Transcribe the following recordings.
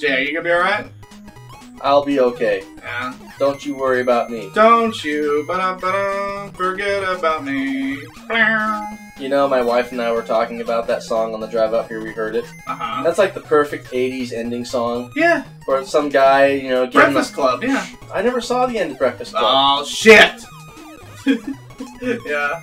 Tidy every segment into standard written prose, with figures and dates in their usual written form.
Jay, you gonna be alright? I'll be okay. Yeah. Don't you worry about me. Don't you forget about me. You know, my wife and I were talking about that song on the drive up here. We heard it. Uh-huh. That's like the perfect 80s ending song. Yeah. Where some guy, you know, giving Breakfast Club, yeah. I never saw the end of Breakfast Club. Oh, shit! Yeah.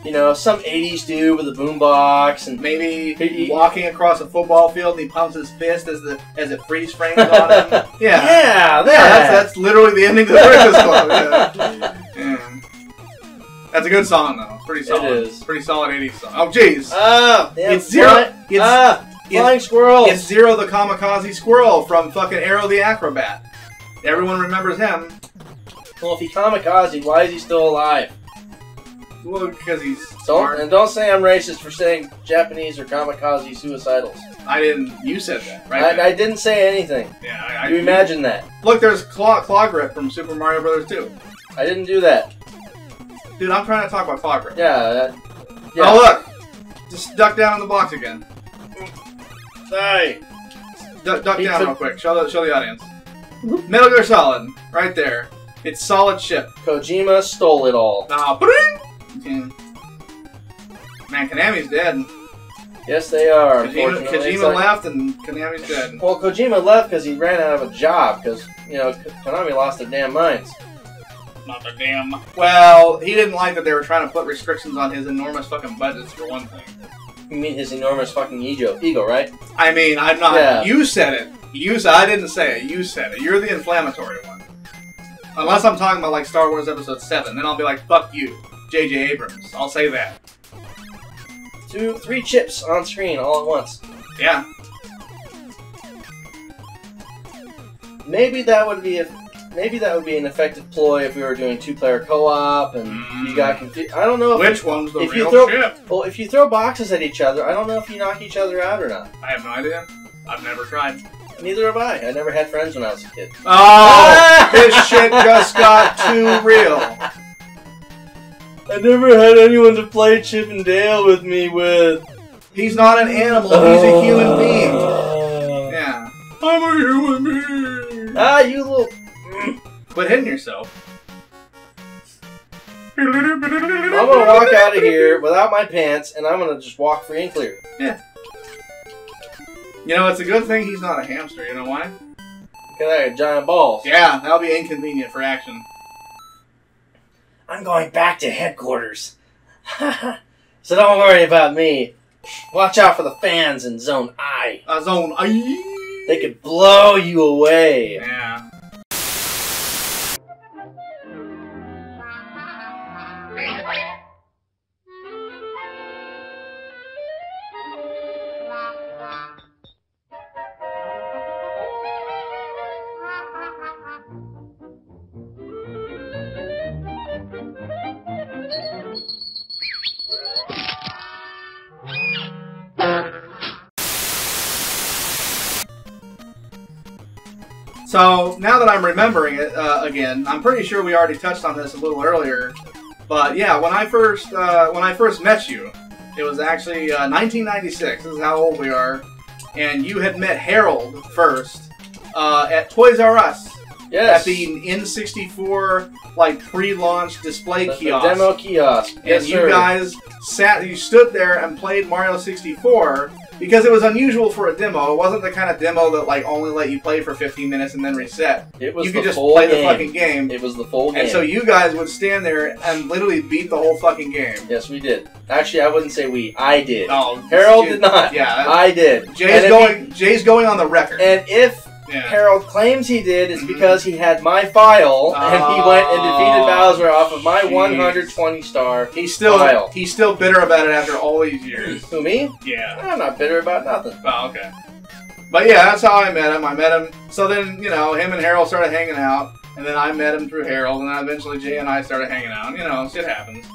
You know, some 80s dude with a boombox and maybe walking across a football field and he pumps his fist as it freeze frames on him. Yeah. Yeah, that's literally the ending of the Breakfast Club. Yeah. Yeah. That's a good song though. It's pretty solid. It is. Pretty solid 80s song. Oh jeez. It's Zero. Flying squirrels. It's Zero the Kamikaze Squirrel from fucking Arrow the Acrobat. Everyone remembers him. Well, if he kamikaze, why is he still alive? Well, because he's smart. And don't say I'm racist for saying Japanese or kamikaze suicidals. I didn't. You said that, right? I didn't say anything. Yeah, you imagine that. Look, there's Claw Grip from Super Mario Brothers 2. I didn't do that. Dude, I'm trying to talk about Claw Grip. Yeah. Oh, look! Just duck down in the box again. Sorry. Duck down real quick. Show the audience. Metal Gear Solid, right there. It's solid ship. Kojima stole it all. Man, Konami's dead. Yes, they are. Kojima left and Konami's dead. Well, Kojima left because he ran out of a job because, you know, Konami lost their damn minds. Not their damn... Well, he didn't like that they were trying to put restrictions on his enormous fucking budgets, for one thing. You mean his enormous fucking ego, right? I mean, I'm not... Yeah. You said it. I didn't say it. You said it. You're the inflammatory one. Unless I'm talking about, like, Star Wars Episode 7. Then I'll be like, fuck you, J.J. Abrams. I'll say that. 3 chips on screen all at once. Yeah. Maybe that would be an effective ploy if we were doing 2-player co-op and you got confused. I don't know if which one's the real ship. Well, if you throw boxes at each other, I don't know if you knock each other out or not. I have no idea. I've never tried. Neither have I. I never had friends when I was a kid. Oh, this shit just got too real. I never had anyone to play Chip and Dale with me with. He's not an animal. He's a human being. Yeah. I'm a human being. You little... Quit hitting yourself. I'm gonna walk out of here without my pants, and I'm gonna just walk free and clear. Yeah. You know, it's a good thing he's not a hamster. You know why? Because I got giant balls. Yeah, that'll be inconvenient for action. I'm going back to headquarters. So don't worry about me. Watch out for the fans in Zone I. Zone I. They could blow you away. Yeah. So, now that I'm remembering it again, I'm pretty sure we already touched on this a little earlier, but yeah, when I first met you, it was actually 1996, this is how old we are, and you had met Harold first at Toys R Us. Yes. At the N64, like, pre-launch display kiosk. The demo kiosk. And you guys stood there and played Mario 64, because it was unusual for a demo. It wasn't the kind of demo that, like, only let you play for 15 minutes and then reset. It was you could just play the fucking game. It was the full game. And so you guys would stand there and literally beat the whole fucking game. Yes, we did. Actually, I wouldn't say we. I did. Oh, Harold did not. Yeah. I did. Jay's going on the record. And if Harold claims he did, it's because he had my file, and he went and defeated Bowser off of my 120-star He's still bitter about it after all these years. Who, me? Yeah. I'm not bitter about nothing. Oh, okay. But yeah, that's how I met him. So then, you know, him and Harold started hanging out, and then I met him through Harold, and then eventually Jay and I started hanging out. You know, shit happens.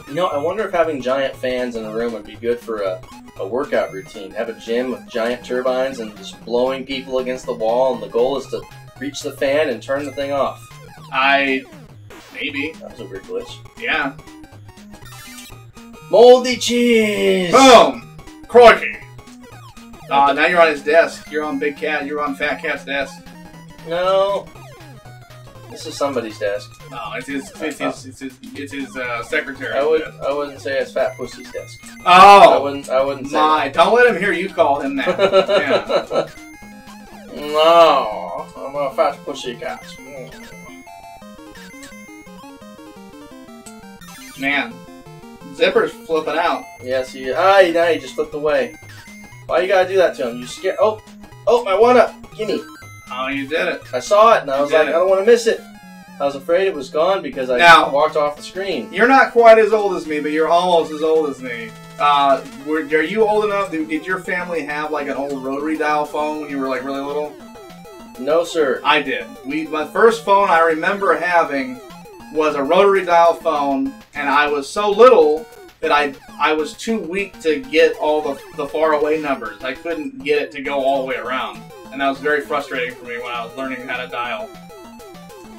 You know, I wonder if having giant fans in a room would be good for a workout routine. Have a gym with giant turbines and just blowing people against the wall, and the goal is to reach the fan and turn the thing off. Maybe. That was a weird glitch. Yeah. Moldy cheese! Boom! Crikey! Now you're on his desk. You're on Big Cat. You're on Fat Cat's desk. No. This is somebody's desk. No, it's his secretary. I wouldn't say it's Fat Pussy's desk. Oh, I wouldn't say that. Don't let him hear you call him that. Yeah. No, I'm a fat pussy cat. Man, Zipper's flipping out. Yes, now he just flipped away. Why you gotta do that to him? You scared? Oh, my one up. Gimme. Oh, you did it. I saw it and I was like, I don't want to miss it. I was afraid it was gone because I walked off the screen. You're not quite as old as me, but you're almost as old as me. Are you old enough? Did your family have like an old rotary dial phone when you were like really little? No, sir. I did. My first phone I remember having was a rotary dial phone, and I was so little that I was too weak to get all the far away numbers. I couldn't get it to go all the way around, and that was very frustrating for me when I was learning how to dial.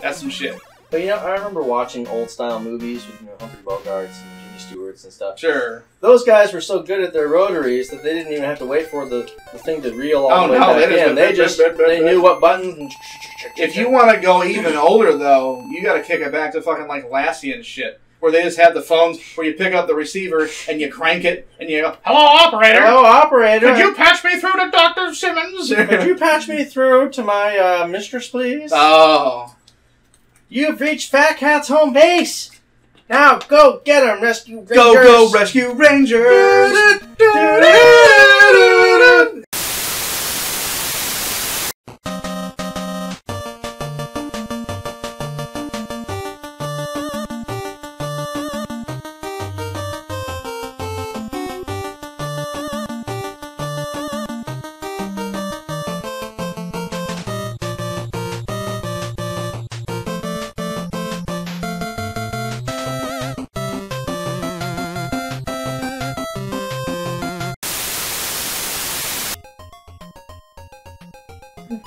That's some shit. But I remember watching old style movies with Humphrey Bogarts and Jimmy Stewart's and stuff. Sure. Those guys were so good at their rotaries that they didn't even have to wait for the thing to reel all the way back in. They knew what buttons. And if you want to go even older, though, you got to kick it back to fucking like Lassie and shit, where they just had the phones where you pick up the receiver and you crank it and you go, "Hello, operator. Hello, operator. Could you patch me through to Dr. Simmons? Could you patch me through to my mistress, please? Oh. You've reached Fat Cat's home base. Now go get him, Rescue Rangers. Go, Rescue Rangers.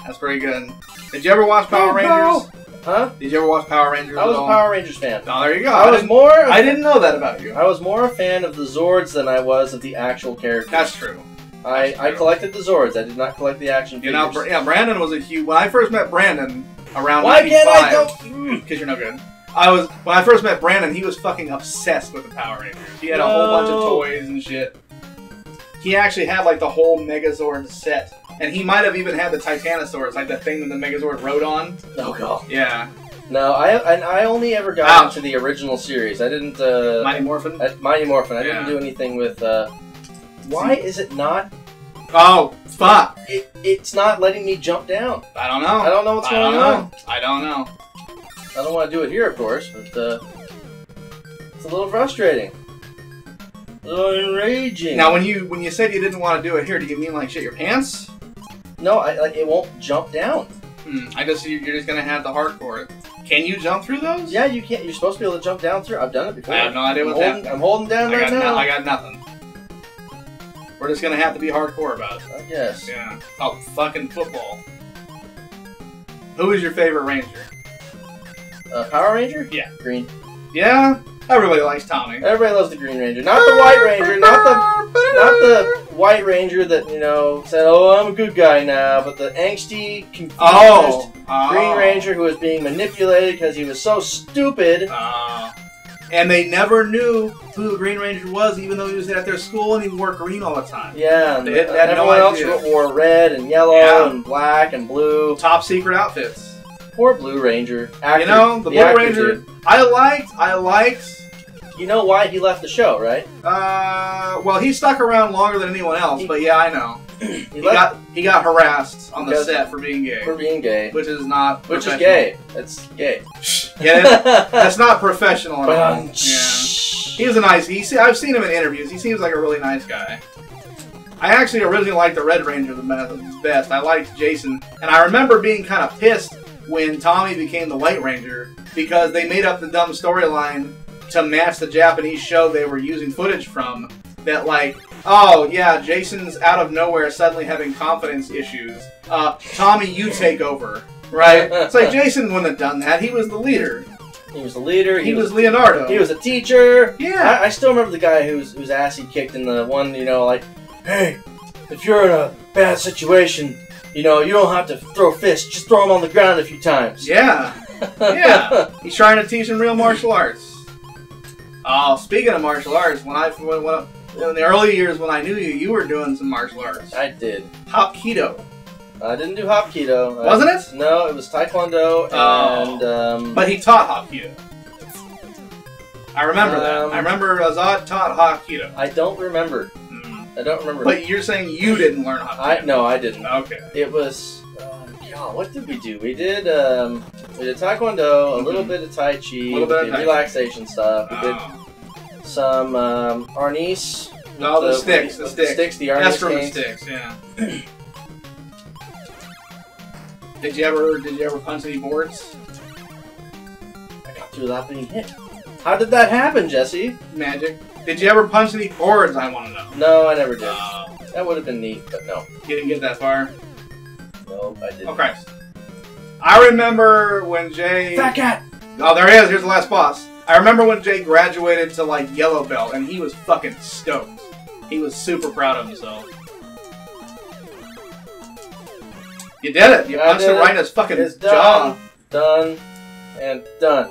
That's pretty good. Did you ever watch Power Rangers? Huh? Did you ever watch Power Rangers? I was a Power Rangers fan. Oh, there you go. I didn't know that about you. I was more a fan of the Zords than I was of the actual characters. That's true. I collected the Zords. I did not collect the action figures. Brandon was a huge... When I first met Brandon around 95... Why can't I go... Because you're no good. When I first met Brandon, he was fucking obsessed with the Power Rangers. He had a whole bunch of toys and shit. He actually had like the whole Megazord set. And he might have even had the Titanosaurus, like the thing that the Megazord rode on. Oh god. Yeah. No, I only ever got into the original series. I didn't. Mighty Morphin. Mighty Morphin. I didn't do anything with. Why is it not? Oh fuck! It's not letting me jump down. I don't know. I don't know what's going on. I don't know. I don't want to do it here, of course, but it's a little frustrating. A little enraging. Now, when you said you didn't want to do it here, do you mean like shit your pants? No, it won't jump down. You're just gonna have to hardcore it. Can you jump through those? Yeah, you can't. You're supposed to be able to jump down through. I've done it before. I have no idea what's happening. I'm holding down right now. I got nothing. We're just gonna have to be hardcore about it. I guess. Yeah. Oh, fucking football. Who is your favorite Ranger? Power Ranger? Yeah. Green. Yeah? Everybody likes Tommy. Everybody loves the Green Ranger. Not the White Ranger. Not the White Ranger that, said, "Oh, I'm a good guy now," but the angsty, confused Green Ranger who was being manipulated because he was so stupid. And they never knew who the Green Ranger was, even though he was at their school and he wore green all the time. Yeah, and everyone else wore red and yellow and black and blue. Top secret outfits. Poor Blue Ranger. The Blue Ranger. I liked. You know why he left the show, right? Well, he stuck around longer than anyone else, but yeah, I know. He got harassed on the set for being gay. For being gay. Which is not Which is gay. That's gay. Get it? That's not professional at all. Yeah. He was I've seen him in interviews. He seems like a really nice guy. I actually originally liked the Red Ranger the best. I liked Jason. And I remember being kind of pissed when Tommy became the White Ranger because they made up the dumb storyline to match the Japanese show they were using footage from. That like, oh yeah, Jason's out of nowhere suddenly having confidence issues. Tommy, you take over, right? It's like Jason wouldn't have done that. He was the leader. He was the leader. He was Leonardo. He was a teacher. Yeah. I still remember the guy whose ass he kicked in the one, like, "Hey, if you're in a bad situation, you know, you don't have to throw fists. Just throw them on the ground a few times. Yeah. Yeah. He's trying to teach him real martial arts. Oh, speaking of martial arts, when in the early years when I knew you, you were doing some martial arts. I did. Hapkido. I didn't do Hapkido. Wasn't it? No, it was Taekwondo and... But he taught Hapkido. I remember that. I remember Azad taught Hapkido. I don't remember. I don't remember. But you're saying you didn't learn Hapkido? No, I didn't. Okay. It was... what did we do? We did Taekwondo, a little bit of Tai Chi, relaxation stuff. We did some Arnis. No, the sticks. The Arnis Estrogen sticks, yeah. Did you ever punch any boards? I got through without being hit. How did that happen, Jesse? Magic. Did you ever punch any boards, I want to know? No, I never did. That would have been neat, but no. You didn't get that far? No, I didn't. Oh, Christ. I remember when Jay... Fat cat! Oh, there he is. Here's the last boss. I remember when Jay graduated to, like, yellow belt, and he was fucking stoked. He was super proud of himself. You did it. You punched him right in his fucking jaw. Done. And done.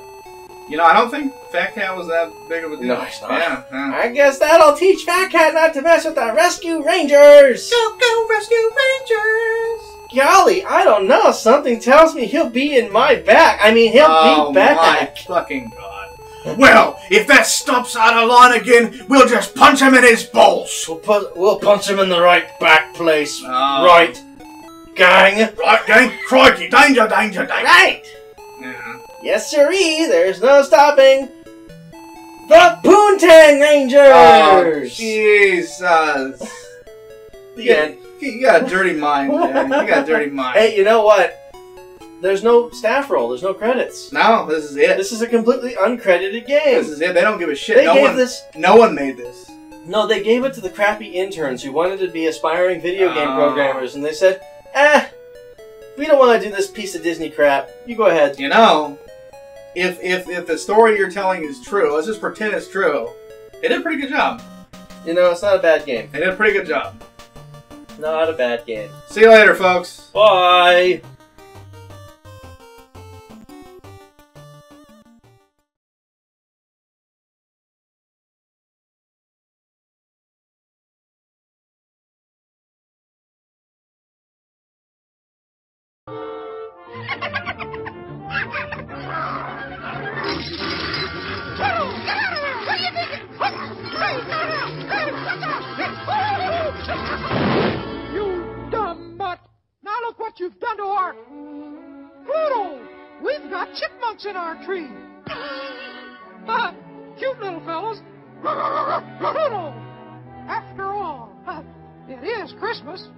You know, I don't think Fat Cat was that big of a deal. No, he's not. Yeah. I guess that'll teach Fat Cat not to mess with the Rescue Rangers! Go, Rescue Rangers! Golly, I don't know. Something tells me he'll be in my back. I mean, he'll be back. Oh, my fucking God. Well, if that stops out of line again, we'll just punch him in his balls. We'll punch him in the right back place. Right, gang. Right, gang. Crikey. Danger, danger, danger. Right. Yeah. Yes, sirree. There's no stopping the Poontang Rangers. Oh, Jesus. The end. You got a dirty mind, man. You got a dirty mind. Hey, you know what? There's no staff roll. There's no credits. No, this is it. This is a completely uncredited game. This is it. They don't give a shit. No one made this. No, they gave it to the crappy interns who wanted to be aspiring video game programmers, and they said, we don't want to do this piece of Disney crap. You go ahead. You know, if the story you're telling is true, let's just pretend it's true. They did a pretty good job. You know, it's not a bad game. They did a pretty good job. Not a bad game. See you later, folks. Bye. You dumb mutt! Now look what you've done to our poodle! We've got chipmunks in our tree! Cute little fellas! Poodle! After all, it is Christmas!